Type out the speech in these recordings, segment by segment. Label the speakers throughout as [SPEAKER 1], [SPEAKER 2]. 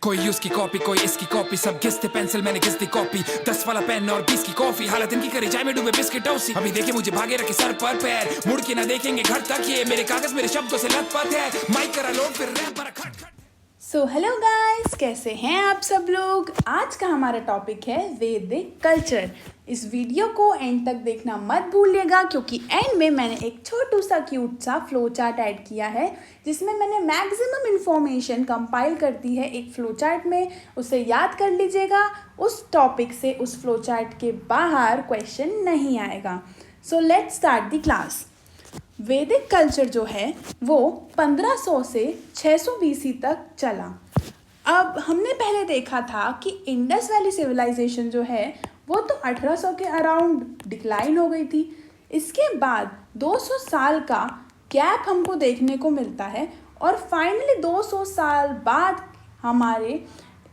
[SPEAKER 1] कोई उसकी कॉपी कोई इसकी कॉपी, सब घिसते पेंसिल मैंने घिस दी कॉपी। 10 वाला पेन और 20 की कॉफी, हालत इनकी करी जाए में डूबे बिस्किट टॉसी। अभी देखे मुझे भागे रखे सर पर पैर, मुड़ के ना देखेंगे घर तक, ये मेरे कागज मेरे शब्दों से लथपथ है। माइक करा लोड फिर रैप पर खट खट।
[SPEAKER 2] सो हेलो गाइस, कैसे हैं आप सब लोग। आज का हमारा टॉपिक है वैदिक कल्चर। इस वीडियो को एंड तक देखना मत भूलिएगा, क्योंकि एंड में मैंने एक छोटू सा क्यूट सा फ्लो चार्ट ऐड किया है, जिसमें मैंने मैक्सिमम इन्फॉर्मेशन कंपाइल कर दी है एक फ्लो चार्ट में। उसे याद कर लीजिएगा। उस टॉपिक से उस फ्लो चार्ट के बाहर क्वेश्चन नहीं आएगा। So let's start the class. वैदिक कल्चर जो है वो 1500 से 600 BC तक चला। अब हमने पहले देखा था कि इंडस वैली सिविलाइजेशन जो है वो तो 1800 के अराउंड डिक्लाइन हो गई थी। इसके बाद 200 साल का गैप हमको देखने को मिलता है, और फाइनली 200 साल बाद हमारे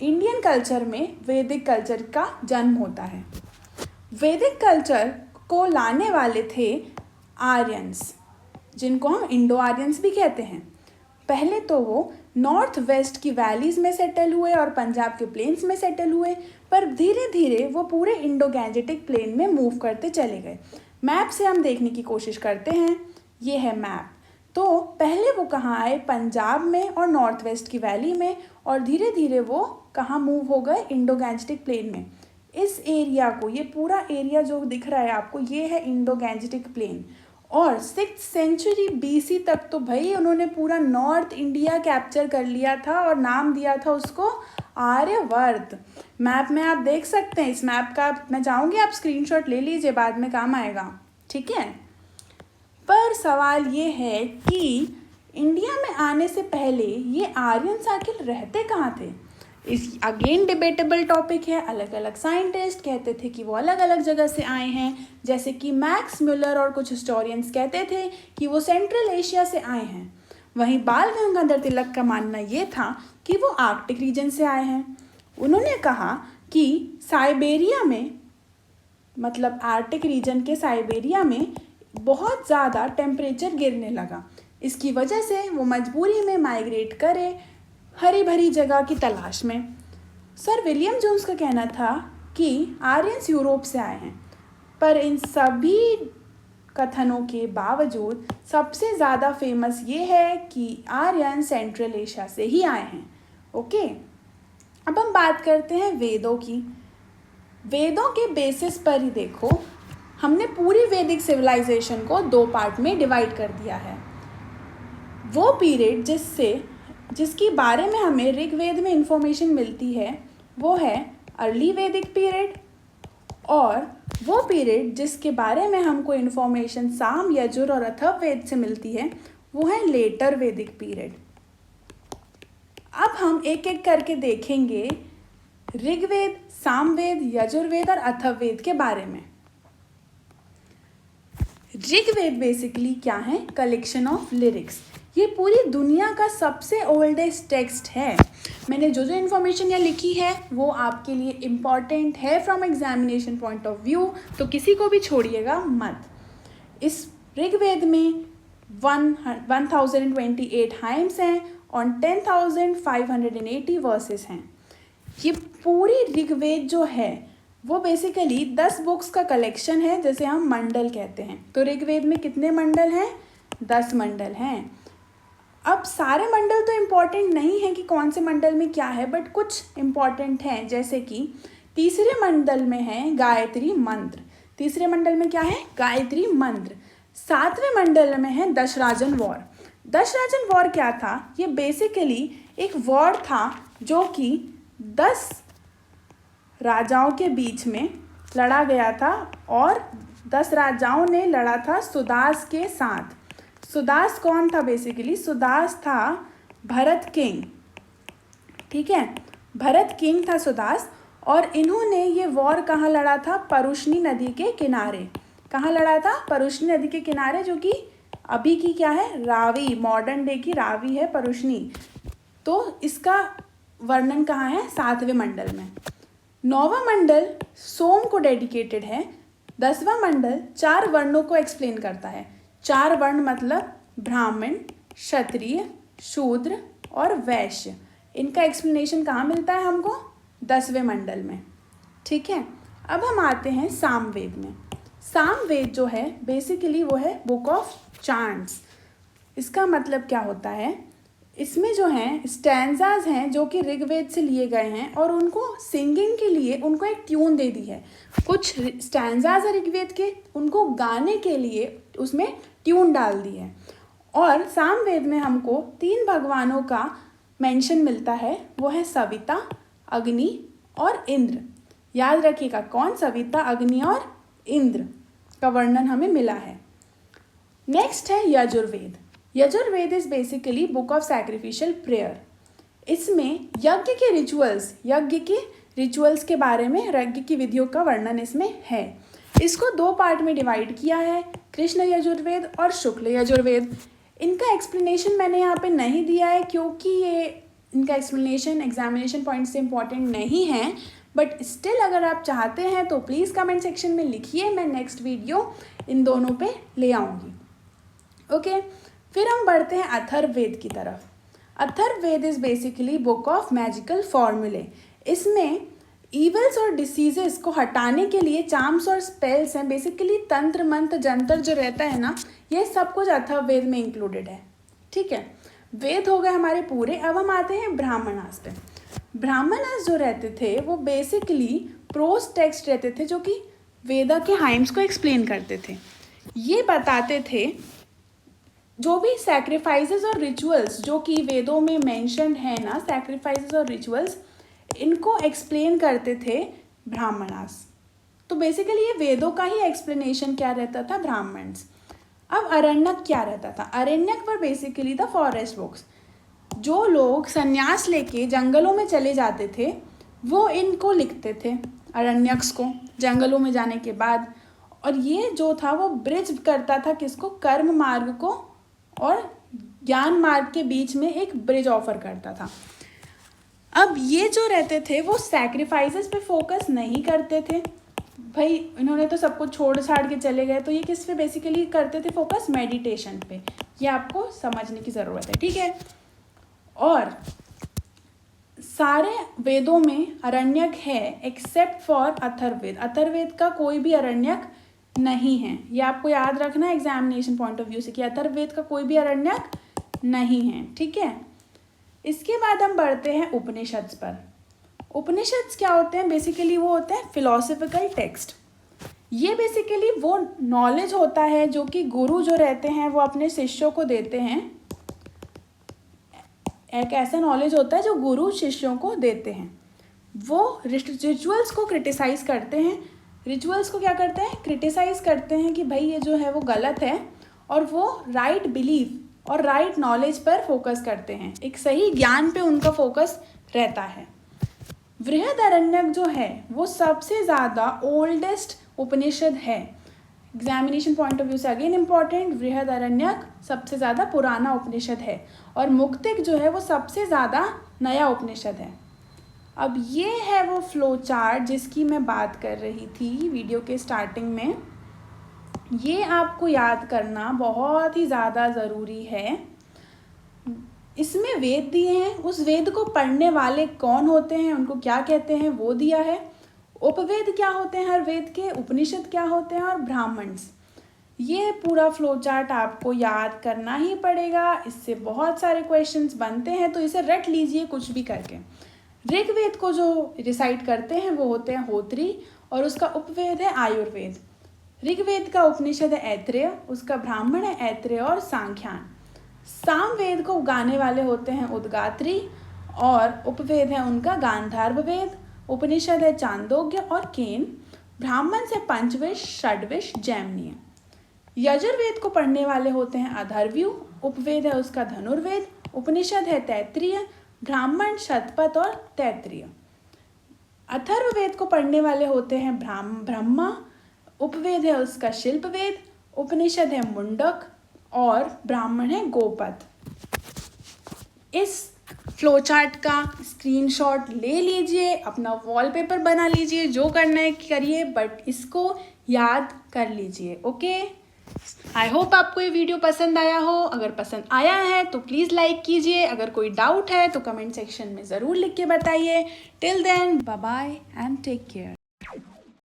[SPEAKER 2] इंडियन कल्चर में वैदिक कल्चर का जन्म होता है। वैदिक कल्चर को लाने वाले थे आर्यंस, जिनको हम इंडो आर्यंस भी कहते हैं। पहले तो वो नॉर्थ वेस्ट की वैलीज़ में सेटल हुए और पंजाब के प्लेन्स में सेटल हुए, पर धीरे धीरे वो पूरे इंडो गैंजेटिक प्लेन में मूव करते चले गए। मैप से हम देखने की कोशिश करते हैं। ये है मैप। तो पहले वो कहाँ आए? पंजाब में और नॉर्थ वेस्ट की वैली में, और धीरे धीरे वो कहाँ मूव हो गए? इंडो गैंजेटिक प्लेन में। इस एरिया को, ये पूरा एरिया जो दिख रहा है आपको, ये है इंडो गैंजेटिक प्लेन। और 6th सेंचुरी BC तक तो भाई उन्होंने पूरा नॉर्थ इंडिया कैप्चर कर लिया था और नाम दिया था उसको आर्यवर्त। मैप में आप देख सकते हैं। इस मैप का मैं चाहूँगी आप स्क्रीनशॉट ले लीजिए, बाद में काम आएगा, ठीक है। पर सवाल ये है कि इंडिया में आने से पहले ये आर्यंस आखिर रहते कहाँ थे? इस अगेन डिबेटेबल टॉपिक है। अलग अलग साइंटिस्ट कहते थे कि वो अलग अलग जगह से आए हैं, जैसे कि मैक्स म्यूलर और कुछ हिस्टोरियंस कहते थे कि वो सेंट्रल एशिया से आए हैं। वहीं बाल गंगाधर तिलक का मानना ये था कि वो आर्कटिक रीजन से आए हैं। उन्होंने कहा कि साइबेरिया में, मतलब आर्कटिक रीजन के साइबेरिया में बहुत ज़्यादा टेम्परेचर गिरने लगा। इसकी वजह से वो मजबूरी में माइग्रेट करे हरी भरी जगह की तलाश में। सर विलियम जोन्स का कहना था कि आर्यंस यूरोप से आए हैं, पर इन सभी कथनों के बावजूद सबसे ज़्यादा फेमस ये है कि आर्यन सेंट्रल एशिया से ही आए हैं। ओके, अब हम बात करते हैं वेदों की। वेदों के बेसिस पर ही देखो, हमने पूरी वैदिक सिविलाइजेशन को 2 पार्ट में डिवाइड कर दिया है। वो पीरियड जिसकी बारे में हमें ऋग्वेद में इंफॉर्मेशन मिलती है वो है अर्ली वैदिक पीरियड, और वो पीरियड जिसके बारे में हमको इन्फॉर्मेशन साम, यजुर और अथर्ववेद से मिलती है वो है लेटर वैदिक पीरियड। अब हम एक एक करके देखेंगे ऋग्वेद, सामवेद, यजुर्वेद और अथर्ववेद के बारे में। ऋग्वेद बेसिकली क्या है? Collection of lyrics. ये पूरी दुनिया का सबसे ओल्डेस्ट टेक्स्ट है। मैंने जो जो इन्फॉर्मेशन यहाँ लिखी है वो आपके लिए इम्पॉर्टेंट है from examination point of view, तो किसी को भी छोड़िएगा मत। इस ऋग्वेद में 1028 हाइम्स हैं और 10,580 वर्सेस हैं। ये पूरी ऋग्वेद जो है वो बेसिकली 10 बुक्स का कलेक्शन है, जैसे हम मंडल कहते हैं। तो ऋग्वेद में कितने मंडल हैं? 10 मंडल हैं। अब सारे मंडल तो इम्पॉर्टेंट नहीं है कि कौन से मंडल में क्या है, बट कुछ इम्पॉर्टेंट हैं, जैसे कि तीसरे मंडल में है गायत्री मंत्र। तीसरे मंडल में क्या है? गायत्री मंत्र। 7वें मंडल में है दशराजन वॉर। दशराजन वॉर क्या था? ये बेसिकली एक वॉर था जो कि 10 राजाओं के बीच में लड़ा गया था, और 10 राजाओं ने लड़ा था सुदास के साथ। सुदास कौन था? बेसिकली सुदास था भरत किंग, ठीक है। भरत किंग था सुदास, और इन्होंने ये वॉर कहाँ लड़ा था? परुष्णी नदी के किनारे। कहाँ लड़ा था? परुष्णी नदी के किनारे, जो कि अभी की क्या है? रावी, मॉडर्न डे की रावी है परुष्णी। तो इसका वर्णन कहाँ है? 7वें मंडल में। 9वां मंडल सोम को डेडिकेटेड है। 10वां मंडल 4 वर्णों को एक्सप्लेन करता है। 4 वर्ण मतलब ब्राह्मण, क्षत्रिय, शूद्र और वैश्य। इनका एक्सप्लेनेशन कहाँ मिलता है हमको? 10वें मंडल में। ठीक है, अब हम आते हैं सामवेद में। सामवेद जो है बेसिकली वो है बुक ऑफ चांट्स। इसका मतलब क्या होता है? इसमें जो हैं स्टैंजाज हैं जो कि ऋग्वेद से लिए गए हैं और उनको सिंगिंग के लिए उनको एक ट्यून दे दी है। कुछ स्टैंजाज है ऋग्वेद के, उनको गाने के लिए उसमें ट्यून डाल दी है। और सामवेद में हमको 3 भगवानों का मेंशन मिलता है, वो है सविता, अग्नि और इंद्र। याद रखिएगा कौन? सविता, अग्नि और इंद्र का वर्णन हमें मिला है। नेक्स्ट है Yajurveda. Yajurveda is basically book of sacrificial prayer. इसमें यज्ञ के रिचुअल्स के बारे में, यज्ञ की विधियों का वर्णन इसमें है। इसको 2 पार्ट में डिवाइड किया है, कृष्ण यजुर्वेद और शुक्ल यजुर्वेद। इनका एक्सप्लेनेशन मैंने यहाँ पे नहीं दिया है क्योंकि ये इनका एक्सप्लेनेशन एग्जामिनेशन पॉइंट से इम्पॉर्टेंट नहीं है, बट स्टिल अगर आप चाहते हैं तो प्लीज़ कमेंट सेक्शन में लिखिए, मैं नेक्स्ट वीडियो इन दोनों पे ले आऊँगी। ओके, फिर हम बढ़ते हैं अथर्ववेद की तरफ। Atharvaveda is basically book of magical फॉर्मूले। इसमें ईवल्स और डिसीजेस को हटाने के लिए चार्म्स और स्पेल्स हैं, बेसिकली तंत्र मंत्र जंतर जो रहता है ना, ये सब कुछ अथर्ववेद में इंक्लूडेड है। ठीक है, वेद हो गए हमारे पूरे। अब हम आते हैं ब्राह्मणास पे। ब्राह्मणास जो रहते थे वो बेसिकली प्रोस टेक्स्ट रहते थे जो कि वेदा के हाइम्स को एक्सप्लेन करते थे। ये बताते थे जो भी सैक्रिफाइसेस और रिचुअल्स जो कि वेदों में मेंशन्ड है ना, सैक्रिफाइसेस और रिचुअल्स, इनको एक्सप्लेन करते थे ब्राह्मणास। तो बेसिकली ये वेदों का ही एक्सप्लेनेशन क्या रहता था? ब्राह्मण्स। अब अरण्यक क्या रहता था? अरण्यक पर बेसिकली द फॉरेस्ट बुक्स। जो लोग संन्यास लेके जंगलों में चले जाते थे वो इनको लिखते थे, अरण्यक्स को, जंगलों में जाने के बाद। और ये जो था वो ब्रिज करता था किसको? कर्म मार्ग को और ज्ञान मार्ग के बीच में एक ब्रिज ऑफर करता था। अब ये जो रहते थे वो सैक्रिफाइसेस पे फोकस नहीं करते थे। भाई इन्होंने तो सब कुछ छोड़ छाड़ के चले गए, तो ये किस पे बेसिकली करते थे फोकस? मेडिटेशन पे। ये आपको समझने की ज़रूरत है। ठीक है, और सारे वेदों में अरण्यक है एक्सेप्ट फॉर अथर्ववेद। अथर्ववेद का कोई भी अरण्यक नहीं है, ये आपको याद रखना है एग्जामिनेशन पॉइंट ऑफ व्यू से कि अथर्ववेद का कोई भी अरण्यक नहीं है। ठीक है, इसके बाद हम बढ़ते हैं उपनिषद्स पर। उपनिषद्स क्या होते हैं? बेसिकली वो होते हैं फिलोसफिकल टेक्स्ट। ये बेसिकली वो नॉलेज होता है जो कि गुरु जो रहते हैं वो अपने शिष्यों को देते हैं। एक ऐसा नॉलेज होता है जो गुरु शिष्यों को देते हैं। वो रिचुअल्स को क्रिटिसाइज करते हैं। रिचुअल्स को क्या करते हैं? क्रिटिसाइज करते हैं कि भाई ये जो है वो गलत है, और वो राइट बिलीफ और राइट नॉलेज पर फोकस करते हैं। एक सही ज्ञान पे उनका फोकस रहता है। बृहदारण्यक जो है वो सबसे ज़्यादा ओल्डेस्ट उपनिषद है। एग्जामिनेशन पॉइंट ऑफ व्यू से अगेन इम्पॉर्टेंट, बृहदारण्यक सबसे ज़्यादा पुराना उपनिषद है, और मुक्तिक जो है वो सबसे ज़्यादा नया उपनिषद है। अब ये है वो फ्लो चार्ट जिसकी मैं बात कर रही थी वीडियो के स्टार्टिंग में। ये आपको याद करना बहुत ही ज़्यादा ज़रूरी है। इसमें वेद दिए हैं, उस वेद को पढ़ने वाले कौन होते हैं, उनको क्या कहते हैं, वो दिया है। उपवेद क्या होते हैं हर वेद के, उपनिषद क्या होते हैं, और ब्राह्मण्स। ये पूरा फ्लो चार्ट आपको याद करना ही पड़ेगा। इससे बहुत सारे क्वेश्चंस बनते हैं, तो इसे रट लीजिए कुछ भी करके। ऋग्वेद को जो रिसाइट करते हैं वो होते हैं होत्री, और उसका उपवेद है आयुर्वेद। ऋग्वेद का उपनिषद है ऐत्रेय, उसका ब्राह्मण है ऐत्रेय और सांख्यान। सामवेद को गाने वाले होते हैं उद्गात्री, और उपवेद है उनका गांधार्व वेद। उपनिषद है चांदोग्य और केन। ब्राह्मण से पंचविश, षड्विश, जैमिनीय। यजुर्वेद को पढ़ने वाले होते हैं अथर्वयु, उपवेद है उसका धनुर्वेद। उपनिषद है तैत्तिरीय, ब्राह्मण शतपथ और तैत्तिरीय। अथर्ववेद को पढ़ने वाले होते हैं ब्रह्मा, उपवेद है उसका शिल्पवेद। उपनिषद है मुंडक और ब्राह्मण है गोपद। इस फ्लोचार्ट का स्क्रीनशॉट ले लीजिए, अपना वॉलपेपर बना लीजिए, जो करना है करिए, बट इसको याद कर लीजिए। ओके, आई होप आपको ये वीडियो पसंद आया हो। अगर पसंद आया है तो प्लीज़ लाइक कीजिए। अगर कोई डाउट है तो कमेंट सेक्शन में ज़रूर लिख के बताइए। Till then bye bye and take care.